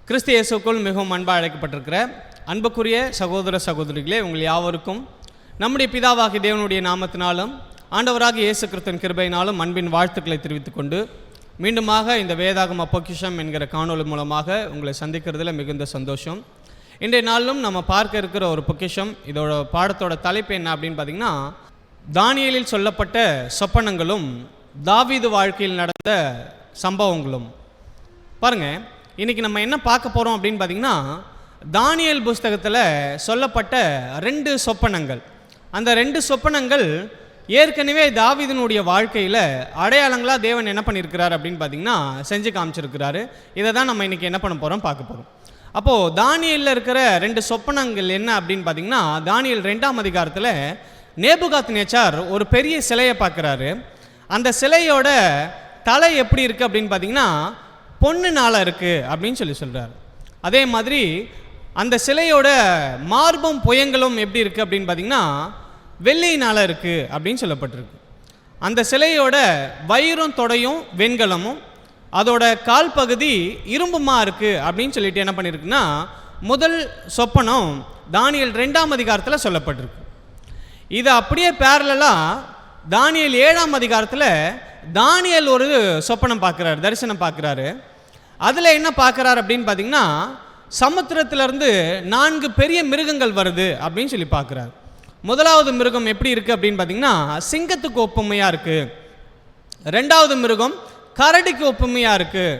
கிறிஸ்து இயேசுக்குள் மிகவும் அன்பாக அழைக்கப்பட்டிருக்கிற அன்புக்குரிய சகோதர சகோதரிகளே, உங்கள் யாவருக்கும் நம்முடைய பிதாவாகிய தேவனுடைய நாமத்தினாலும் ஆண்டவராகிய இயேசு கிறிஸ்துவின் கிருபையினாலும் அன்பின் வாழ்த்துக்களை தெரிவித்துக் கொண்டு மீண்டுமாக இந்த வேதாகம பொக்கிஷம் என்கிற காணொளி மூலமாக உங்களை சந்திக்கிறதுல மிகுந்த சந்தோஷம். இன்றைய நாளிலும் நம்ம பார்க்க இருக்கிற ஒரு பொக்கிஷம், இதோட பாடத்தோட தலைப்பு என்ன அப்படின்னு பார்த்தீங்கன்னா, தானியேலில் சொல்லப்பட்ட சொப்பனங்களும் தாவீது வாழ்க்கையில் நடந்த சம்பவங்களும். பாருங்கள், இன்றைக்கி நம்ம என்ன பார்க்க போகிறோம் அப்படின்னு பார்த்தீங்கன்னா, தானியேல் புஸ்தகத்தில் சொல்லப்பட்ட 2 சொப்பனங்கள். அந்த 2 சொப்பனங்கள் ஏற்கனவே தாவீதினுடைய வாழ்க்கையில் அடையாளங்களாக தேவன் என்ன பண்ணியிருக்கிறார் அப்படின்னு பார்த்தீங்கன்னா செஞ்சு காமிச்சிருக்கிறாரு. இதை தான் நம்ம இன்றைக்கி என்ன பண்ண போகிறோம், பார்க்க போகிறோம். அப்போது தானியேலில் இருக்கிற 2 சொப்பனங்கள் என்ன அப்படின்னு பார்த்தீங்கன்னா, தானியேல் 2ஆம் அதிகாரத்தில் நேபுகாத்நேச்சார் ஒரு பெரிய சிலையை பார்க்குறாரு. அந்த சிலையோட தலை எப்படி இருக்குது அப்படின்னு பார்த்தீங்கன்னா பொண்ணுனால இருக்குது அப்படின்னு சொல்கிறார். அதே மாதிரி அந்த சிலையோட மார்பும் புயங்களும் எப்படி இருக்குது அப்படின்னு பார்த்தீங்கன்னா வெள்ளியினால் இருக்குது அப்படின்னு சொல்லப்பட்டிருக்கு. அந்த சிலையோட வயிறும் தொடையும் வெண்கலமும் அதோட கால் பகுதி இரும்புமா இருக்குது அப்படின்னு சொல்லிட்டு என்ன பண்ணியிருக்குன்னா முதல் சொப்பனம் தானியேல் 2ஆம் அதிகாரத்தில் சொல்லப்பட்டிருக்கு. இது அப்படியே பேரலாக தானியேல் 7ஆம் அதிகாரத்தில் தானியேல் ஒரு சொப்பனம் பார்க்குறாரு, தரிசனம் பார்க்குறாரு. அதில் என்ன பார்க்குறாரு அப்படின்னு பார்த்தீங்கன்னா, சமுத்திரத்திலிருந்து 4 பெரிய மிருகங்கள் வருது அப்படின்னு சொல்லி பார்க்குறாரு. முதலாவது மிருகம் எப்படி இருக்குது அப்படின்னு பார்த்தீங்கன்னா சிங்கத்துக்கு ஒப்புமையாக இருக்குது. 2வது மிருகம் கரடிக்கு ஒப்புமையாக இருக்குது.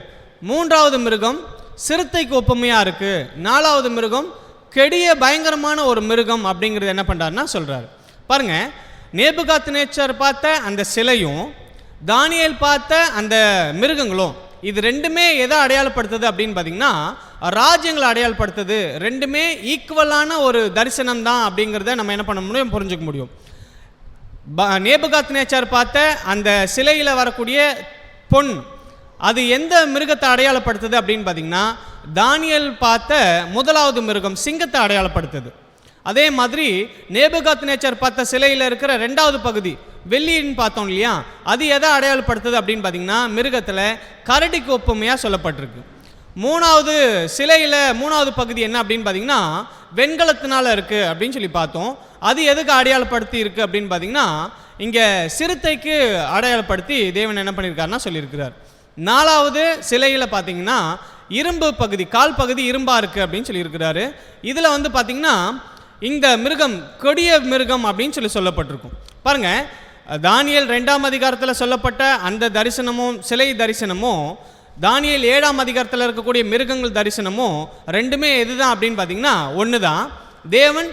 3வது மிருகம் சிறுத்தைக்கு ஒப்புமையாக இருக்குது. 4வது மிருகம் கெடிய பயங்கரமான ஒரு மிருகம் அப்படிங்கிறது என்ன பண்ணுறாருன்னா சொல்கிறார். பாருங்கள், நேபுகாத்நேச்சார் பார்த்த அந்த சிலையும் தானியேல் பார்த்த அந்த மிருகங்களும், இது 2மே எதை அடையாளப்படுத்துது அப்படின்னு பார்த்தீங்கன்னா ராஜ்யங்களை அடையாளப்படுத்துது. 2மே ஈக்குவலான ஒரு தரிசனம் தான் அப்படிங்கிறத நம்ம என்ன பண்ண முடியும், புரிஞ்சுக்க முடியும். நேபுகாத்நேச்சார் பார்த்த அந்த சிலையில் வரக்கூடிய பொன், அது எந்த மிருகத்தை அடையாளப்படுத்துது அப்படின்னு பார்த்தீங்கன்னா தானியேல் பார்த்த முதலாவது மிருகம் சிங்கத்தை அடையாளப்படுத்துது. அதே மாதிரி நேபுகாத்நேச்சார் பார்த்த சிலையில் இருக்கிற 2வது பகுதி வெள்ளின்னு பார்த்தோம் இல்லையா, அது எதை அடையாளப்படுத்துது அப்படின்னு பார்த்தீங்கன்னா மிருகத்தில் கரடிக்கு ஒப்புமையாக சொல்லப்பட்டிருக்கு. 3வது சிலையில் 3வது பகுதி என்ன அப்படின்னு பார்த்தீங்கன்னா வெண்கலத்தினால இருக்குது அப்படின்னு சொல்லி பார்த்தோம். அது எதுக்கு அடையாளப்படுத்தி இருக்குது அப்படின்னு பார்த்தீங்கன்னா இங்கே சிறுத்தைக்கு அடையாளப்படுத்தி தேவன் என்ன பண்ணியிருக்காருன்னா சொல்லியிருக்கிறார். 4வது சிலையில் பார்த்தீங்கன்னா இரும்பு பகுதி, கால் பகுதி இரும்பாக இருக்குது அப்படின்னு சொல்லியிருக்கிறாரு. இதில் வந்து பார்த்தீங்கன்னா இந்த மிருகம் கொடிய மிருகம் அப்படின்னு சொல்லப்பட்டிருக்கும். பாருங்கள், தானியேல் 2ஆம் அதிகாரத்தில் சொல்லப்பட்ட அந்த தரிசனமும் சிலை தரிசனமும் தானியேல் 7ஆம் அதிகாரத்தில் இருக்கக்கூடிய மிருகங்கள் தரிசனமும் 2மே எதுதான் அப்படின்னு பார்த்தீங்கன்னா ஒன்று தான். தேவன்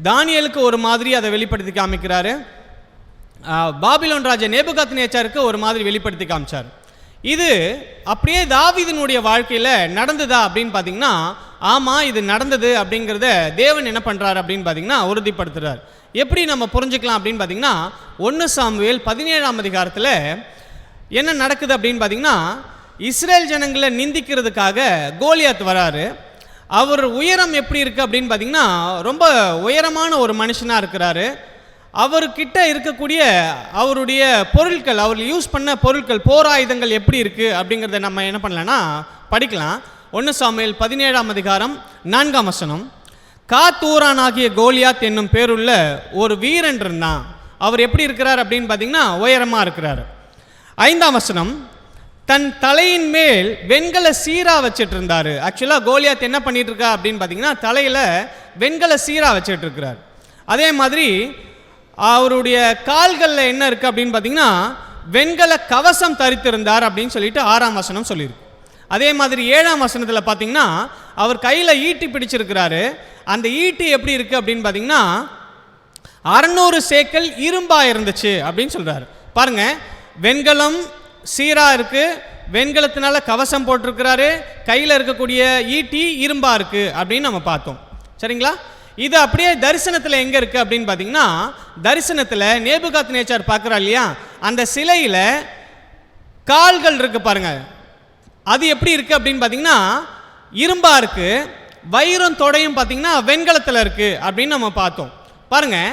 தானியேலுக்கு ஒரு மாதிரி அதை வெளிப்படுத்தி காமிக்கிறாரு, பாபிலோன் ராஜா நேபுகாத்நேச்சாருக்கு ஒரு மாதிரி வெளிப்படுத்தி காமிச்சார். இது அப்படியே தாவீதினுடைய வாழ்க்கையில் நடந்ததா அப்படின்னு பார்த்தீங்கன்னா ஆமாம், இது நடந்தது அப்படிங்கிறத தேவன் என்ன பண்ணுறாரு அப்படின்னு பார்த்தீங்கன்னா உறுதிப்படுத்துகிறார். எப்படி நம்ம புரிஞ்சுக்கலாம் அப்படின்னு பார்த்தீங்கன்னா 1 சாமுவேல் 17ஆம் அதிகாரத்தில் என்ன நடக்குது அப்படின்னு பார்த்தீங்கன்னா இஸ்ரேல் ஜனங்களை நிந்திக்கிறதுக்காக கோலியாத் வராரு. அவர் உயரம் எப்படி இருக்குது அப்படின்னு பார்த்தீங்கன்னா ரொம்ப உயரமான ஒரு மனுஷனாக இருக்கிறாரு. அவர்கிட்ட இருக்கக்கூடிய அவருடைய பொருட்கள், அவர் யூஸ் பண்ண பொருட்கள், போர் ஆயுதங்கள் எப்படி இருக்குது அப்படிங்கிறத நம்ம என்ன பண்ணலான்னா படிக்கலாம். 1 சாமுவேல் 17ஆம் அதிகாரம் 4ஆம் வசனம். காத்தூரானாகிய கோலியாத் என்னும் பேருள்ள ஒரு வீரன் இருந்தான். அவர் எப்படி இருக்கிறார் அப்படின்னு பார்த்தீங்கன்னா உயரமாக இருக்கிறார். 5ஆம் வசனம். தன் தலையின் மேல் வெண்கல சீரா வச்சுட்டு இருந்தார். ஆக்சுவலாக கோலியாத் என்ன பண்ணிட்டு இருக்கா அப்படின்னு பார்த்தீங்கன்னா தலையில் வெண்கல சீரா வச்சுட்டு இருக்கிறார். அதே மாதிரி அவருடைய கால்களில் என்ன இருக்குது அப்படின்னு பார்த்தீங்கன்னா வெண்கல கவசம் தரித்திருந்தார் அப்படின்னு சொல்லிட்டு 6ஆம் வசனம் சொல்லியிருக்கு. அதே மாதிரி 7ஆம் வசனத்தில் பார்த்தீங்கன்னா அவர் கையில் ஈட்டி பிடிச்சிருக்கிறாரு. அந்த ஈட்டி எப்படி இருக்குது அப்படின்னு பார்த்தீங்கன்னா 600 சேக்கல் இரும்பாக இருந்துச்சு அப்படின்னு சொல்கிறாரு. பாருங்கள், வெண்கலம் சீராக இருக்குது, வெண்கலத்தினால கவசம் போட்டிருக்கிறாரு, கையில் இருக்கக்கூடிய ஈட்டி இரும்பாக இருக்குது அப்படின்னு நம்ம பார்த்தோம். சரிங்களா? இது அப்படியே தரிசனத்தில் எங்கே இருக்குது அப்படின்னு பார்த்தீங்கன்னா தரிசனத்தில் நேபுகாத்நேச்சார் பார்க்குறா இல்லையா, அந்த சிலையில் கால்கள் இருக்குது பாருங்கள், அது எப்படி இருக்குது அப்படின்னு பார்த்தீங்கன்னா இரும்பாக இருக்குது. வயிறும் தொடையும் பார்த்தீங்கன்னா வெண்கலத்தில் இருக்குது அப்படின்னு நம்ம பார்த்தோம். பாருங்கள்,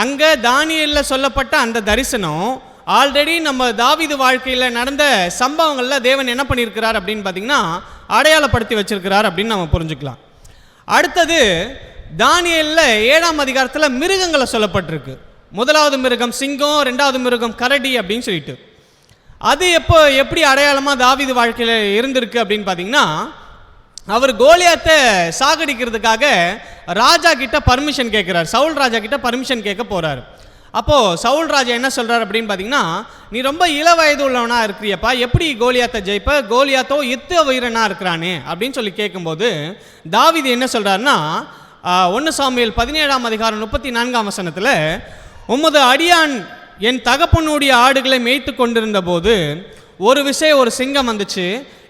அங்கே தானியேலில் சொல்லப்பட்ட அந்த தரிசனம் ஆல்ரெடி நம்ம தாவீது வாழ்க்கையில் நடந்த சம்பவங்களில் தேவன் என்ன பண்ணியிருக்கிறார் அப்படின்னு பார்த்தீங்கன்னா அடையாளப்படுத்தி வச்சிருக்கிறார் அப்படின்னு நம்ம புரிஞ்சுக்கலாம். அடுத்தது தானியேலில் 7ஆம் அதிகாரத்தில் மிருகங்களை சொல்லப்பட்டிருக்கு. முதலாவது மிருகம் சிங்கம், 2வது மிருகம் கரடி அப்படின்னு சொல்லிட்டு. அது எப்படி அடையாளமாக தாவீது வாழ்க்கையில் இருந்திருக்கு அப்படின்னு பார்த்தீங்கன்னா, அவர் கோலியாத்தை சாகடிக்கிறதுக்காக ராஜா கிட்ட பர்மிஷன் கேட்குறாரு. சவுல் ராஜா கிட்ட பர்மிஷன் கேட்க போகிறார். அப்போது சவுல் ராஜா என்ன சொல்கிறார் அப்படின்னு பார்த்தீங்கன்னா, நீ ரொம்ப இள வயது உள்ளவனாக இருக்கிறியப்பா, எப்படி கோலியாத்தை ஜெயிப்ப? கோலியாத்தோ யுத்த வீரனாக இருக்கிறானே அப்படின்னு சொல்லி கேட்கும்போது தாவீது என்ன சொல்கிறாருன்னா, 1 சாமுவேல் 17ஆம் அதிகாரம் 34ஆம் வசனத்தில், உமது அடியான் என் தகப்பனுடைய ஆடுகளை மேய்த்து கொண்டிருந்த போது ஒரு விசை ஒரு சிங்கம் வந்துச்சு,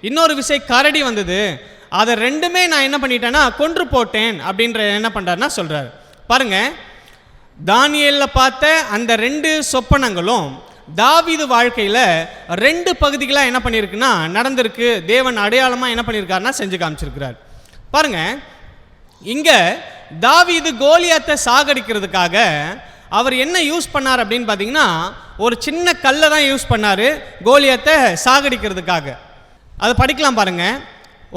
இன்னொரு விசை கரடி வந்தது, அதை ரெண்டுமே நான் என்ன பண்ணிட்டேன்னா கொன்று போட்டேன் அப்படின்ற என்ன பண்ணுறாருன்னா சொல்கிறார். பாருங்கள், தானியேலில் பார்த்த அந்த 2 சொப்பனங்களும் தாவீது வாழ்க்கையில் 2 பகுதிகளாக என்ன பண்ணியிருக்குன்னா நடந்திருக்கு. தேவன் அடையாளமாக என்ன பண்ணியிருக்காருன்னா செஞ்சு காமிச்சிருக்கிறார். பாருங்கள், இங்கே தாவீது கோலியாத்தை சாகடிக்கிறதுக்காக அவர் என்ன யூஸ் பண்ணார் அப்படின்னு பார்த்தீங்கன்னா, ஒரு சின்ன கல்லை தான் யூஸ் பண்ணார் கோலியாத்தை சாகடிக்கிறதுக்காக. அதை படிக்கலாம் பாருங்கள்.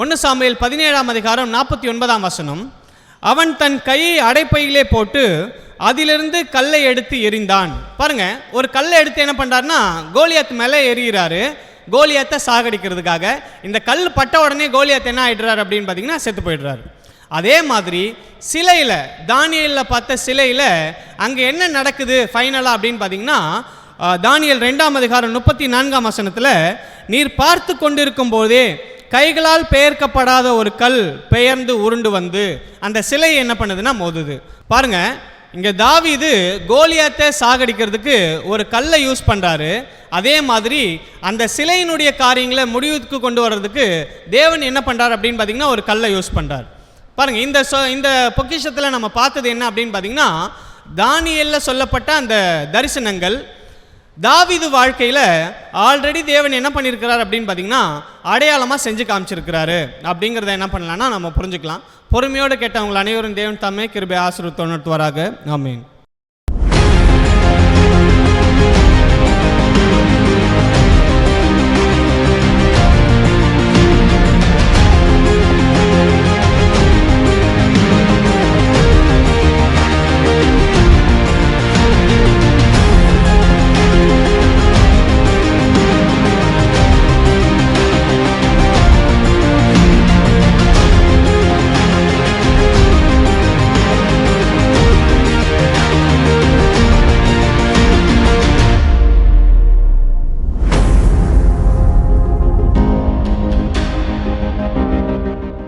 1 சாமுவேல் 17ஆம் அதிகாரம் 49ஆம் வசனம், அவன் தன் கையை அடைப்பையிலே போட்டு அதிலிருந்து கல்லை எடுத்து எறிந்தான். பாருங்க, ஒரு கல்லை எடுத்து என்ன பண்ணுறாருன்னா கோலியாத் மேலே எறிகிறாரு கோலியாத்தை சாகடிக்கிறதுக்காக. இந்த கல் பட்ட உடனே கோலியாத் என்ன ஆயிடுறாரு அப்படின்னு பார்த்தீங்கன்னா செத்து போயிடுறாரு. அதே மாதிரி சிலையில், தானியேலில் பார்த்த சிலையில் அங்கே என்ன நடக்குது ஃபைனலாக அப்படின்னு பார்த்தீங்கன்னா, தானியேல் 2ஆம் அதிகாரம் 34ஆம் வசனத்தில், நீர் பார்த்து கொண்டிருக்கும் போதே கைகளால் பெயர்க்கப்படாத ஒரு கல் பெயர்ந்து உருண்டு வந்து அந்த சிலையை என்ன பண்ணுதுன்னா மோதுது. பாருங்க, இங்கே தாவீது கோலியாத்தை சாகடிக்கிறதுக்கு ஒரு கல்லை யூஸ் பண்ணுறாரு. அதே மாதிரி அந்த சிலையினுடைய காரியங்களை முடிவுக்கு கொண்டு வர்றதுக்கு தேவன் என்ன பண்ணுறார் அப்படின்னு பார்த்தீங்கன்னா ஒரு கல்லை யூஸ் பண்ணுறார். பாருங்கள், இந்த பொக்கிஷத்தில் நம்ம பார்த்தது என்ன அப்படின்னு பார்த்தீங்கன்னா, தானியேலில் சொல்லப்பட்ட அந்த தரிசனங்கள் தாவீது வாழ்க்கையில் ஆல்ரெடி தேவன் என்ன பண்ணியிருக்கிறார் அப்படின்னு பார்த்தீங்கன்னா அடையாளமாக செஞ்சு காமிச்சிருக்கிறாரு அப்படிங்கிறத என்ன பண்ணலான்னா நம்ம புரிஞ்சுக்கலாம். பொறுமையோடு கேட்டவங்கள் அனைவரும் தேவன் தம்மை கிருபை ஆசீர்வதித்து வராக. ஆமென்.